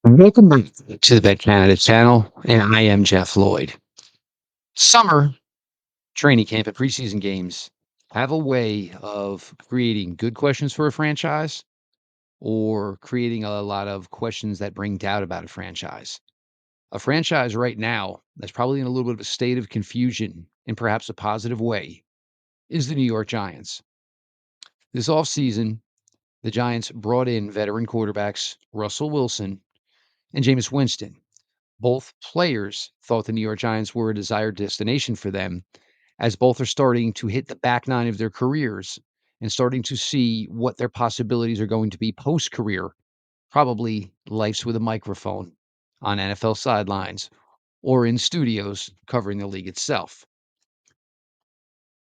Welcome back to the BetCanada channel, and I am Jeff Lloyd. Summer training camp and preseason games have a way of creating good questions for a franchise or creating a lot of questions that bring doubt about a franchise. A franchise right now that's probably in a little bit of a state of confusion in perhaps a positive way is the New York Giants. This offseason, the Giants brought in veteran quarterbacks Russell Wilson and Jameis Winston. Both players thought the New York Giants were a desired destination for them, as both are starting to hit the back nine of their careers and starting to see what their possibilities are going to be post career. Probably lives with a microphone on NFL sidelines or in studios covering the league itself.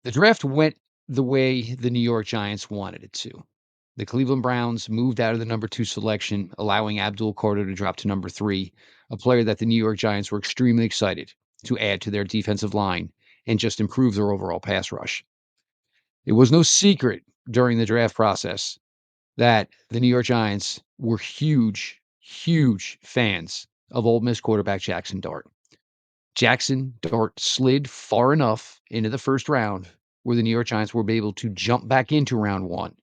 The draft went the way the New York Giants wanted it to. The Cleveland Browns moved out of the number 2 selection, allowing Abdul Carter to drop to number 3, a player that the New York Giants were extremely excited to add to their defensive line and just improve their overall pass rush. It was no secret during the draft process that the New York Giants were huge, huge fans of Ole Miss quarterback Jackson Dart. Jackson Dart slid far enough into the first round where the New York Giants were able to jump back into round 1.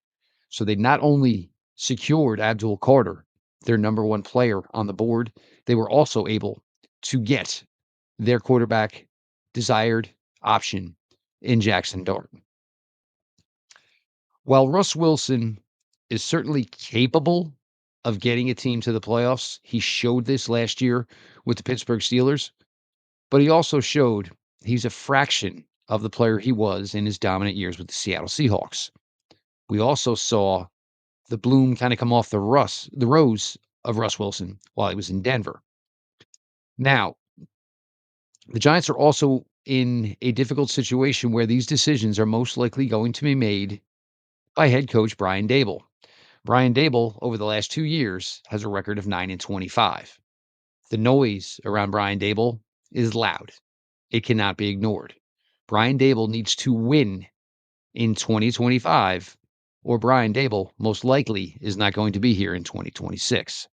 So they not only secured Abdul Carter, their number 1 player on the board, they were also able to get their quarterback desired option in Jackson Dart. While Russ Wilson is certainly capable of getting a team to the playoffs, he showed this last year with the Pittsburgh Steelers, but he also showed he's a fraction of the player he was in his dominant years with the Seattle Seahawks. We also saw the bloom kind of come off the rose of Russ Wilson while he was in Denver. Now, the Giants are also in a difficult situation where these decisions are most likely going to be made by head coach Brian Dable. Brian Dable, over the last 2 years, has a record of 9-25. The noise around Brian Dable is loud. It cannot be ignored. Brian Dable needs to win in 2025, or Brian Dable most likely is not going to be here in 2026.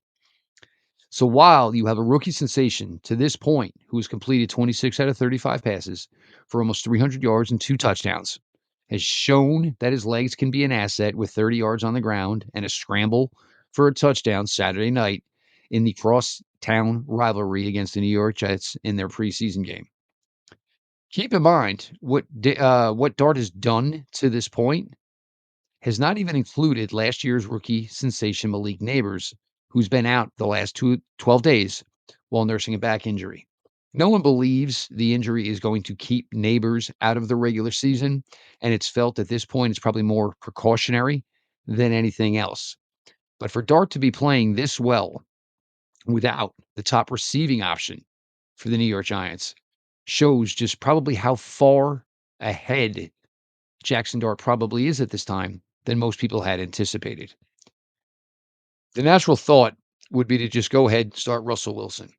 So while you have a rookie sensation to this point who has completed 26 out of 35 passes for almost 300 yards and 2 touchdowns, has shown that his legs can be an asset with 30 yards on the ground and a scramble for a touchdown Saturday night in the crosstown rivalry against the New York Jets in their preseason game. Keep in mind what Dart has done to this point has not even included last year's rookie sensation Malik Neighbors, who's been out the last 12 days while nursing a back injury. No one believes the injury is going to keep Neighbors out of the regular season, and it's felt at this point it's probably more precautionary than anything else. But for Dart to be playing this well without the top receiving option for the New York Giants shows just probably how far ahead Jackson Dart probably is at this time than most people had anticipated. The natural thought would be to just go ahead and start Russell Wilson.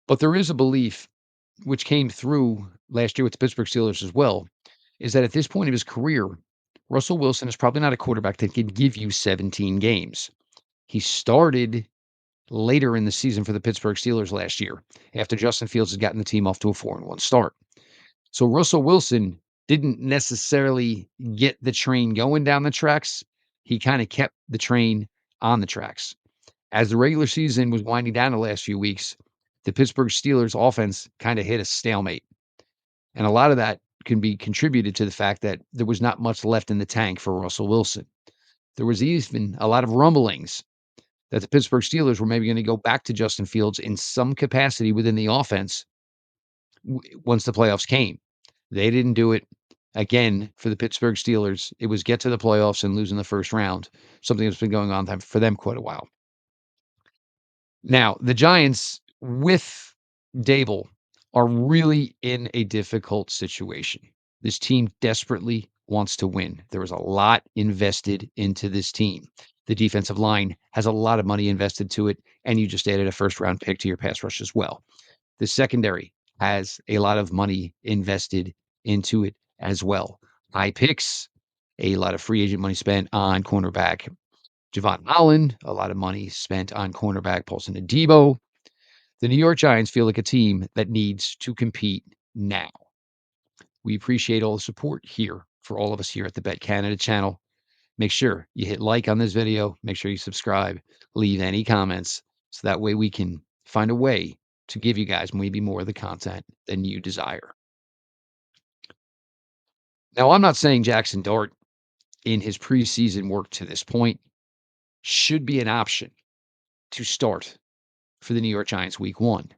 But there is a belief, which came through last year with the Pittsburgh Steelers as well, is that at this point of his career, Russell Wilson is probably not a quarterback that can give you 17 games. He started later in the season for the Pittsburgh Steelers last year after Justin Fields had gotten the team off to a 4-1 start. So Russell Wilson didn't necessarily get the train going down the tracks. He kind of kept the train on the tracks. As the regular season was winding down the last few weeks, the Pittsburgh Steelers offense kind of hit a stalemate. And a lot of that can be contributed to the fact that there was not much left in the tank for Russell Wilson. There was even a lot of rumblings that the Pittsburgh Steelers were maybe going to go back to Justin Fields in some capacity within the offense once the playoffs came. They didn't do it. Again, for the Pittsburgh Steelers, it was get to the playoffs and lose in the first round, something that's been going on for them quite a while. Now, the Giants with Dable are really in a difficult situation. This team desperately wants to win. There is a lot invested into this team. The defensive line has a lot of money invested to it, and you just added a first round pick to your pass rush as well. The secondary has a lot of money invested into it as well. High picks, a lot of free agent money spent on cornerback Javon Holland, a lot of money spent on cornerback Paulson Adebo. The New York Giants feel like a team that needs to compete now. We appreciate all the support here for all of us here at the BetCanada channel. Make sure you hit like on this video. Make sure you subscribe. Leave any comments so that way we can find a way to give you guys maybe more of the content than you desire. Now, I'm not saying Jackson Dart in his preseason work to this point should be an option to start for the New York Giants week 1.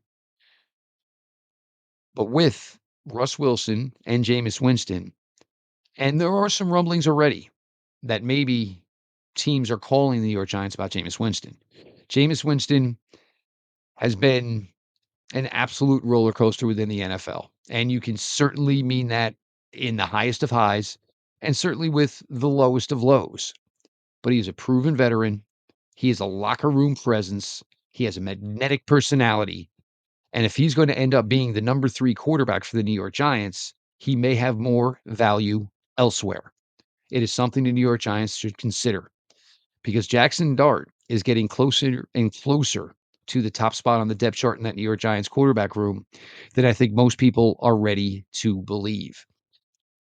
But with Russ Wilson and Jameis Winston, and there are some rumblings already that maybe teams are calling the New York Giants about Jameis Winston. Jameis Winston has been an absolute roller coaster within the NFL, and you can certainly mean that in the highest of highs and certainly with the lowest of lows. But he's a proven veteran. He has a locker room presence. He has a magnetic personality. And if he's going to end up being the number 3 quarterback for the New York Giants, he may have more value elsewhere. It is something the New York Giants should consider because Jackson Dart is getting closer and closer to the top spot on the depth chart in that New York Giants quarterback room than I think most people are ready to believe.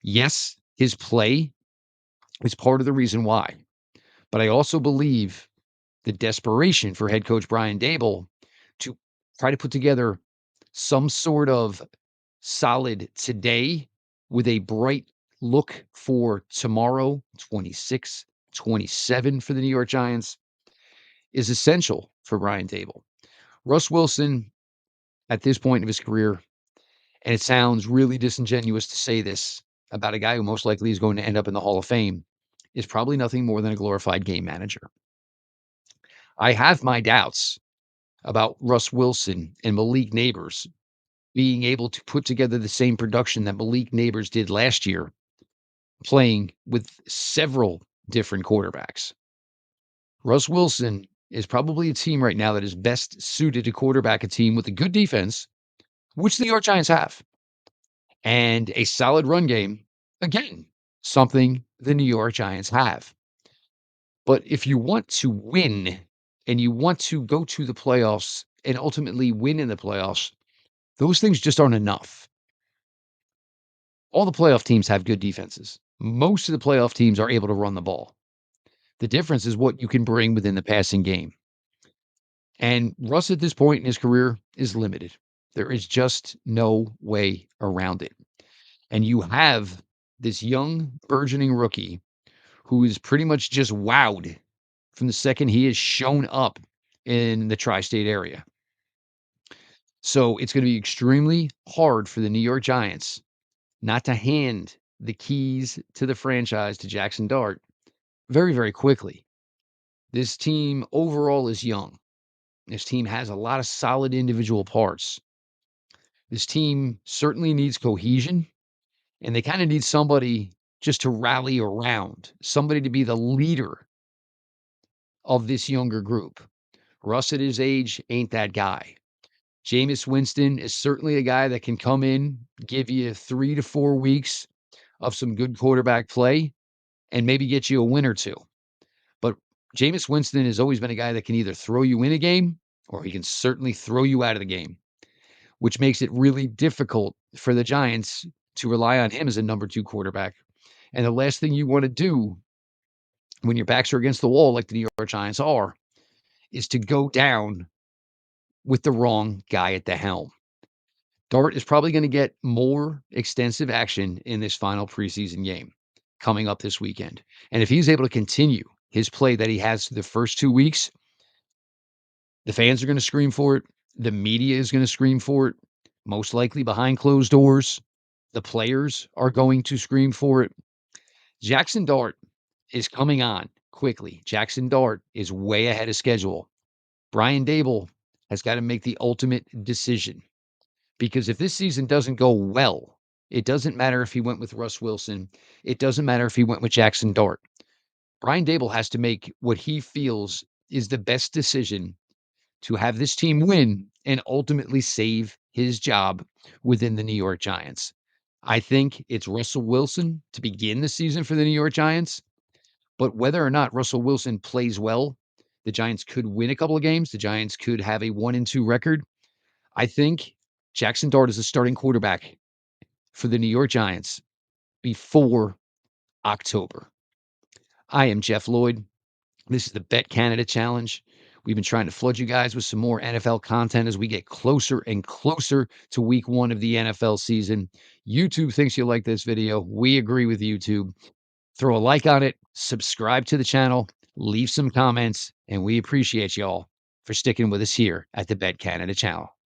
Yes, his play is part of the reason why, but I also believe the desperation for head coach Brian Dable to try to put together some sort of solid today with a bright look for tomorrow, 26, 27 for the New York Giants is essential for Brian Dable. Russ Wilson, at this point of his career, and it sounds really disingenuous to say this about a guy who most likely is going to end up in the Hall of Fame, is probably nothing more than a glorified game manager. I have my doubts about Russ Wilson and Malik Neighbors being able to put together the same production that Malik Neighbors did last year, playing with several different quarterbacks. Russ Wilson is probably a team right now that is best suited to quarterback a team with a good defense, which the New York Giants have, and a solid run game. Again, something the New York Giants have. But if you want to win and you want to go to the playoffs and ultimately win in the playoffs, those things just aren't enough. All the playoff teams have good defenses. Most of the playoff teams are able to run the ball. The difference is what you can bring within the passing game. And Russ at this point in his career is limited. There is just no way around it. And you have this young, burgeoning rookie who is pretty much just wowed from the second he has shown up in the tri-state area. So it's going to be extremely hard for the New York Giants not to hand the keys to the franchise to Jackson Dart very, very quickly. This team overall is young. This team has a lot of solid individual parts. This team certainly needs cohesion, and they kind of need somebody just to rally around, somebody to be the leader of this younger group. Russ at his age ain't that guy. Jameis Winston is certainly a guy that can come in, give you 3 to 4 weeks of some good quarterback play, and maybe get you a win or two. But Jameis Winston has always been a guy that can either throw you in a game or he can certainly throw you out of the game, which makes it really difficult for the Giants to rely on him as a number 2 quarterback. And the last thing you want to do when your backs are against the wall, like the New York Giants are, is to go down with the wrong guy at the helm. Dart is probably going to get more extensive action in this final preseason game coming up this weekend. And if he's able to continue his play that he has the first 2 weeks, the fans are going to scream for it. The media is going to scream for it. Most likely behind closed doors, the players are going to scream for it. Jackson Dart is coming on quickly. Jackson Dart is way ahead of schedule. Brian Dable has got to make the ultimate decision because if this season doesn't go well, it doesn't matter if he went with Russ Wilson. It doesn't matter if he went with Jackson Dart. Brian Dable has to make what he feels is the best decision to have this team win and ultimately save his job within the New York Giants. I think it's Russell Wilson to begin the season for the New York Giants. But whether or not Russell Wilson plays well, the Giants could win a couple of games. The Giants could have a 1-2 record. I think Jackson Dart is the starting quarterback for the New York Giants before October. I am Jeff Lloyd. This is the Bet Canada Challenge. We've been trying to flood you guys with some more NFL content as we get closer and closer to week 1 of the NFL season. YouTube thinks you like this video. We agree with YouTube. Throw a like on it, subscribe to the channel, leave some comments, and we appreciate y'all for sticking with us here at the Bet Canada channel.